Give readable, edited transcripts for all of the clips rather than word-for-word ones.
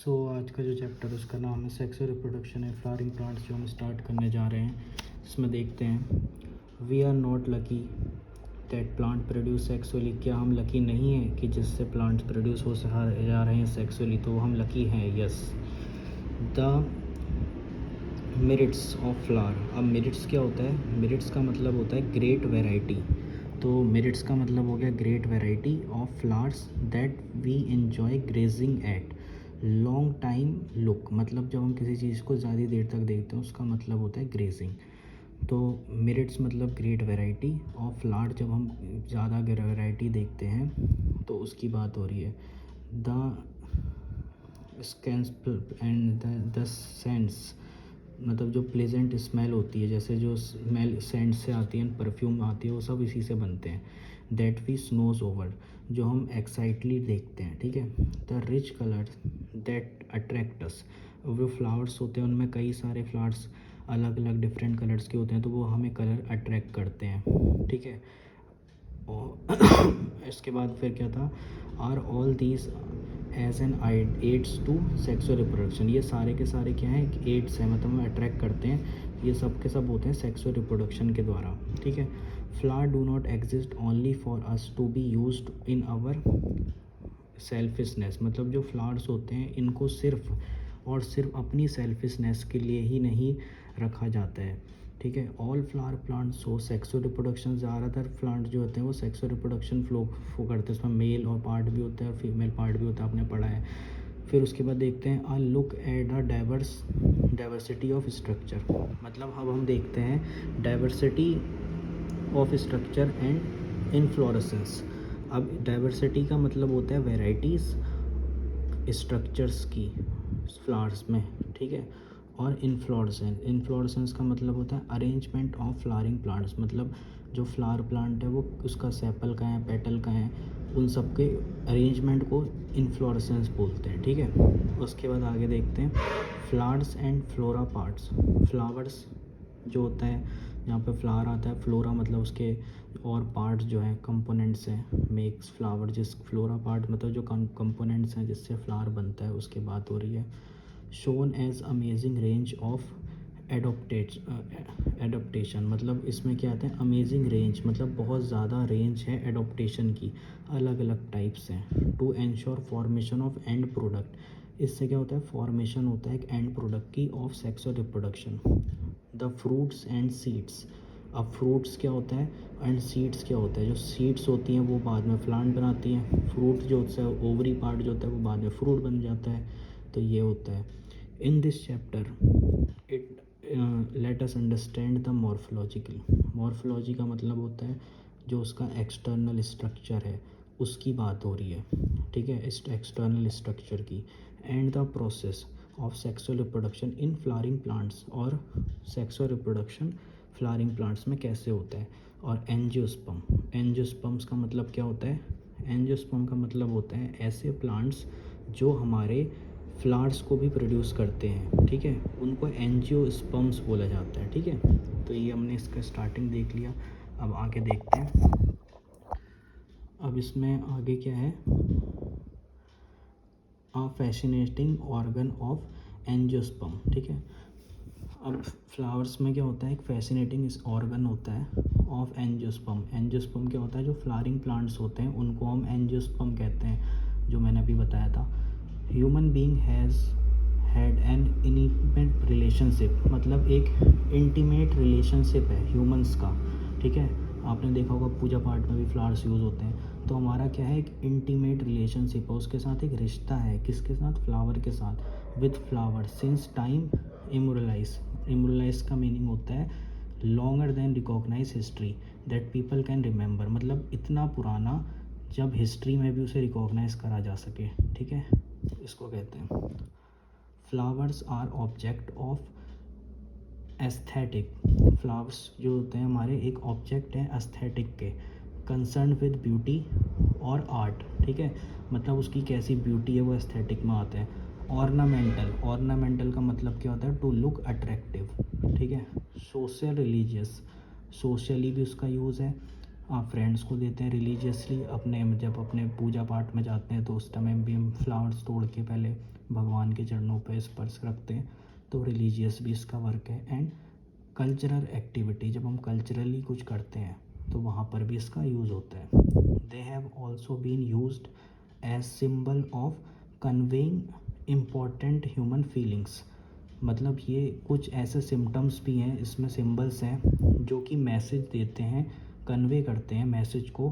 आज का जो चैप्टर है उसका नाम है सेक्स और रिप्रोडक्शन है फ्लावरिंग प्लांट्स, जो हम स्टार्ट करने जा रहे हैं। इसमें देखते हैं, we are not lucky that plant produce sexually. क्या हम लकी नहीं हैं कि जिससे प्लांट्स प्रोड्यूस हो जा रहे हैं सेक्सुअली, तो हम लकी हैं, yes. The merits of flower. अब मेरिट्स क्या होता है? मेरिट्स का मतलब होता है ग्रेट वेराइटी। तो मेरिट्स का मतलब हो गया great variety of flowers that we enjoy grazing at long time look. मतलब जब हम किसी चीज़ को ज़्यादा देर तक देखते हैं उसका मतलब होता है ग्रेजिंग। तो मेरिट्स मतलब ग्रेट वैरायटी ऑफ फ्लावर, जब हम ज़्यादा वैरायटी देखते हैं तो उसकी बात हो रही है। The scans and the saints, मतलब जो प्लेजेंट स्मेल होती है, जैसे जो स्मेल सेंट से आती है, परफ्यूम आती है, वो सब इसी से बनते हैं। दैट वी स्नोज ओवर, जो हम एक्साइटली देखते हैं, ठीक है। The rich colour that attract us, वो फ्लावर्स होते हैं उनमें कई सारे फ्लावर्स अलग अलग डिफरेंट कलर्स के होते हैं, तो वो हमें कलर अट्रैक्ट करते हैं, ठीक है। और इसके बाद फिर क्या था? Are all these as an aids to sexual reproduction. ये सारे के सारे क्या हैं? एड्स हैं, मतलब हमें अट्रैक्ट करते हैं। ये सब के सब होते हैं सेक्सुअल रिप्रोडक्शन के द्वारा, ठीक है। Flower do not exist only for us to be used in our selfishness. मतलब जो फ्लावर्स होते हैं इनको सिर्फ और सिर्फ अपनी सेल्फिशनेस के लिए ही नहीं रखा जाता है, ठीक है। ऑल फ्लावर प्लांट्स हो सेक्सुअल रिप्रोडक्शन, ज़्यादातर प्लांट जो होते हैं वो सेक्सुअल रिप्रोडक्शन फ्लो करते हैं। उसमें मेल और पार्ट भी होता है और फीमेल पार्ट भी होता है, आपने पढ़ा है। फिर उसके बाद देखते हैं a look at the diversity of structure. मतलब अब हम देखते हैं diversity of structure and inflorescence. अब डाइवर्सिटी का मतलब होता है वेराइटीज़ स्ट्रक्चर्स की फ्लावर्स में, ठीक है। और इन्फ्लोरेसेंस का मतलब होता है अरेंजमेंट ऑफ फ्लावरिंग प्लांट्स। मतलब जो फ्लावर प्लांट है वो उसका सेपल का है, पेटल का है, उन सब के अरेंजमेंट को इन्फ्लोरेसेंस बोलते हैं, ठीक है। उसके बाद आगे देखते हैं flowers and flora parts. Flowers जो होता है, यहाँ पे फ्लावर आता है, फ्लोरा मतलब उसके और पार्ट्स जो हैं कंपोनेंट्स हैं मेक्स फ्लावर। जिस फ्लोरा पार्ट मतलब जो कंपोनेंट्स हैं जिससे फ्लावर बनता है उसकी बात हो रही है। Shown as amazing range of adaptation. मतलब इसमें क्या आता है? अमेजिंग रेंज मतलब बहुत ज़्यादा रेंज है एडोप्टेशन की, अलग अलग टाइप्स हैं। To ensure formation of end product, इससे क्या होता है? फॉर्मेशन होता है एक एंड प्रोडक्ट की of sexual reproduction. The fruits and seeds. अब फ्रूट्स क्या होता है एंड सीड्स क्या होता है? जो सीड्स होती हैं वो बाद में प्लांट बनाती हैं, फ्रूट जो होता है ओवरी पार्ट जो होता है वो बाद में फ्रूट बन जाता है। तो ये होता है। In this chapter it let us understand the morphological. Morphology का मतलब होता है जो उसका एक्सटर्नल स्ट्रक्चर है उसकी बात हो रही है, ठीक है, इस एक्सटर्नल स्ट्रक्चर की। And the process of sexual reproduction in flowering plants, और सेक्सुअल रिप्रोडक्शन फ्लावरिंग प्लांट्स में कैसे होता है। और एंजियोस्पर्म, एंजियोस्पर्म्स का मतलब क्या होता है? एंजियोस्पर्म का मतलब होता है ऐसे प्लांट्स जो हमारे फ्लावर्स को भी प्रोड्यूस करते हैं, ठीक है, उनको एंजियोस्पर्म्स बोला जाता है, ठीक है। तो ये हमने इसका स्टार्टिंग देख लिया। अब आगे देखते हैं, अब इसमें आगे क्या है? A fascinating organ of angiosperm, ठीक है। अब फ्लावर्स में क्या होता है? एक फैसिनेटिंग ऑर्गन होता है ऑफ एंजियोस्पर्म। एंजियोस्पर्म क्या होता है? जो फ्लावरिंग प्लांट्स होते हैं उनको हम एंजियोस्पर्म कहते हैं, जो मैंने अभी बताया था। Human being has had an intimate relationship, मतलब एक इंटीमेट रिलेशनशिप है ह्यूमंस का, ठीक है। आपने देखा होगा पूजा पाठ में भी फ्लावर्स यूज़ होते हैं। तो हमारा क्या है? एक इंटीमेट रिलेशनशिप है, उसके साथ एक रिश्ता है। किसके साथ? फ्लावर के साथ। With flower since time immortalise. Immortalise का मीनिंग होता है longer than recognise history that people can remember. मतलब इतना पुराना जब हिस्ट्री में भी उसे रिकॉग्नाइज करा जा सके, ठीक है, इसको कहते हैं। Flowers are object of aesthetic. Flowers जो होते हैं हमारे एक ऑब्जेक्ट हैं एस्थेटिक के, कंसर्न विद ब्यूटी और आर्ट, ठीक है। मतलब उसकी कैसी ब्यूटी है वो एस्थेटिक में आता है। ऑर्नामेंटल, ऑर्नामेंटल का मतलब क्या होता है? टू लुक अट्रैक्टिव, ठीक है। सोशल रिलीजियस, सोशली भी उसका यूज़ है। आप फ्रेंड्स को देते हैं रिलीजियसली, अपने जब अपने पूजा पाठ में जाते हैं तो उस टाइम भी हम फ्लावर्स तोड़ के पहले भगवान के चरणों पे स्पर्श रखते हैं, तो रिलीजियस भी इसका वर्क है। एंड कल्चरल एक्टिविटी, जब हम कल्चरली कुछ करते हैं तो वहाँ पर भी इसका यूज़ होता है। They have also been used as symbol of conveying important human feelings, मतलब ये कुछ ऐसे सिम्टम्स भी हैं, इसमें सिंबल्स हैं जो कि मैसेज देते हैं, कन्वे करते हैं मैसेज को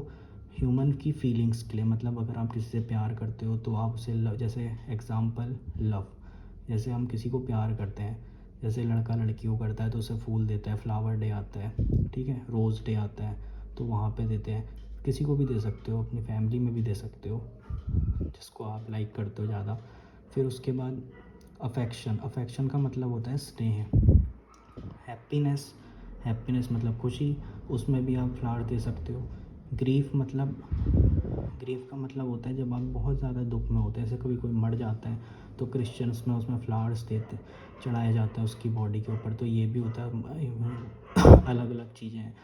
ह्यूमन की फीलिंग्स के लिए। मतलब अगर आप किसी से प्यार करते हो तो आप उसे जैसे एग्ज़ाम्पल लव, जैसे हम किसी को प्यार करते हैं, जैसे लड़का लड़की को करता है तो उसे फूल देता है, फ्लावर डे आता है, ठीक है, रोज़ डे आता है, तो वहाँ पे देते हैं। किसी को भी दे सकते हो, अपनी फैमिली में भी दे सकते हो जिसको आप लाइक करते हो ज़्यादा। फिर उसके बाद अफेक्शन, अफेक्शन का मतलब होता है स्नेह। हैप्पीनेस, हैप्पीनेस मतलब खुशी, उसमें भी आप फ्लावर दे सकते हो। ग्रीफ मतलब, ग्रीफ का मतलब होता है जब आप बहुत ज़्यादा दुख में होते हैं, जैसे कभी कोई मर जाता है तो क्रिश्चियंस में उसमें फ्लावर्स देते, चढ़ाया जाता है उसकी बॉडी के ऊपर, तो ये भी होता है। अलग अलग चीज़ें हैं।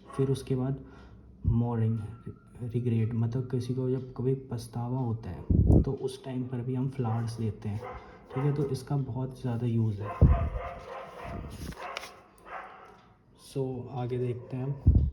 फिर उसके बाद मोर्निंग, रिग्रेट, मतलब किसी को जब कभी पछतावा होता है तो उस टाइम पर भी हम फ्लावर्स देते हैं, ठीक है, तो इसका बहुत ज़्यादा यूज़ है। सो आगे देखते हैं हम।